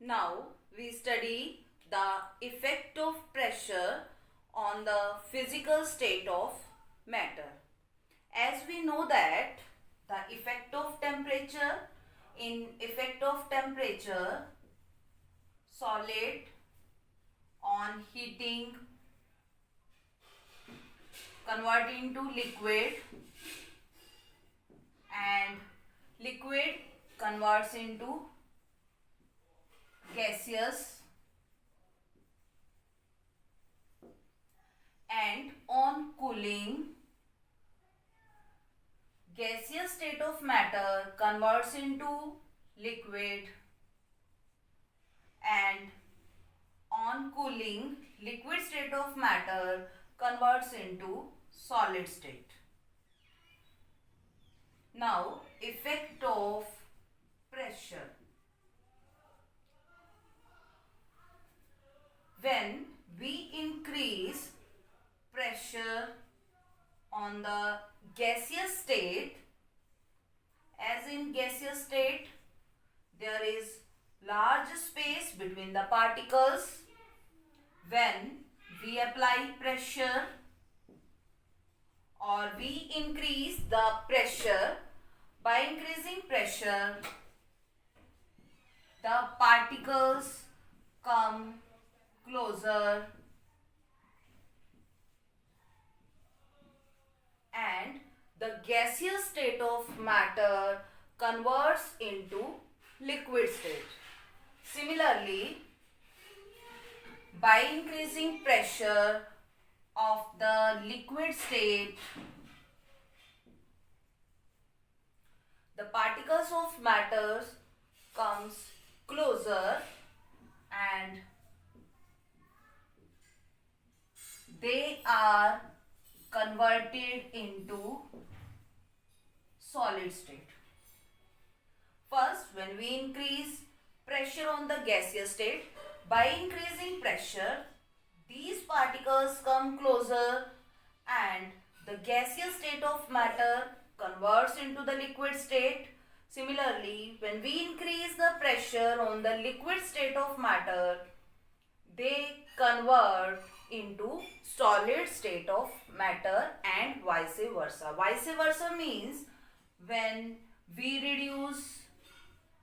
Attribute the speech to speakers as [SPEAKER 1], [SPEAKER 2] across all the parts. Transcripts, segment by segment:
[SPEAKER 1] Now we study the effect of pressure on the physical state of matter. As we know that the effect of temperature, in effect of temperature, solid on heating, converting to liquid, and liquid converts into gaseous, and on cooling, gaseous state of matter converts into liquid, and on cooling, liquid state of matter converts into solid state. Now, effect of pressure. When we increase pressure on the gaseous state, as in gaseous state, there is large space between the particles. When we apply pressure or we increase the pressure, by increasing pressure, the particles come closer and the gaseous state of matter converts into liquid state. Similarly, by increasing pressure of the liquid state, the particles of matters comes closer and they are converted into solid state. First, when we increase pressure on the gaseous state, by increasing pressure, these particles come closer and the gaseous state of matter converts into the liquid state. Similarly, when we increase the pressure on the liquid state of matter, they convert into solid state of matter and vice versa. Vice versa means when we reduce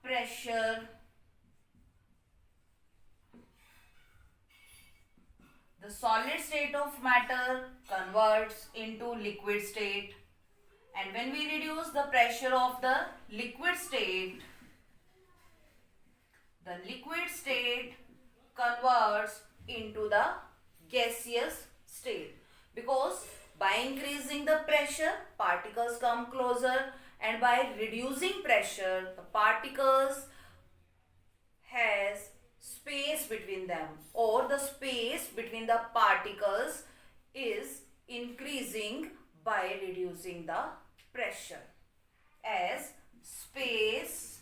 [SPEAKER 1] pressure, the solid state of matter converts into liquid state, and when we reduce the pressure of the liquid state, the liquid state converts into the gaseous state, because by increasing the pressure, particles come closer, and by reducing pressure, the particles has space between them, or the space between the particles is increasing by reducing the pressure, as space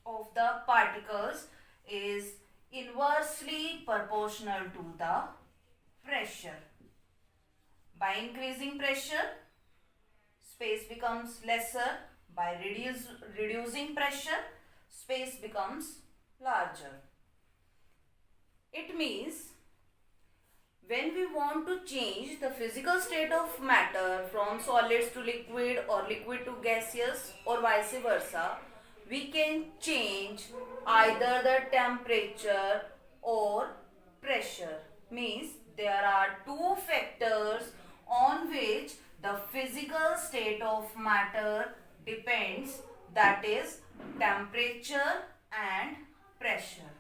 [SPEAKER 1] of the particles is inversely proportional to the pressure. By increasing pressure, space becomes lesser. By reducing pressure, space becomes larger. It means when we want to change the physical state of matter from solids to liquid or liquid to gaseous or vice versa, we can change either the temperature or pressure. Means there are two factors on which the physical state of matter depends, that is temperature and pressure.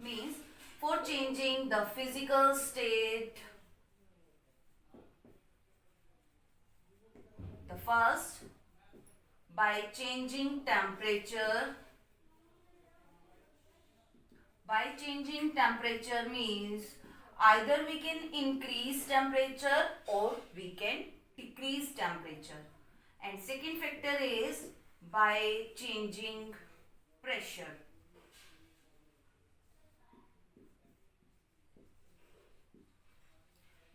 [SPEAKER 1] Means for changing the physical state, the first, by changing temperature. By changing temperature means either we can increase temperature or we can decrease temperature. And second factor is by changing pressure.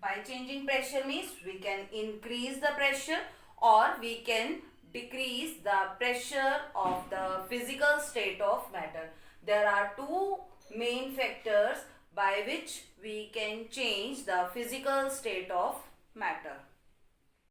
[SPEAKER 1] By changing pressure means we can increase the pressure or we can decrease the pressure of the physical state of matter. There are two by which we can change the physical state of matter.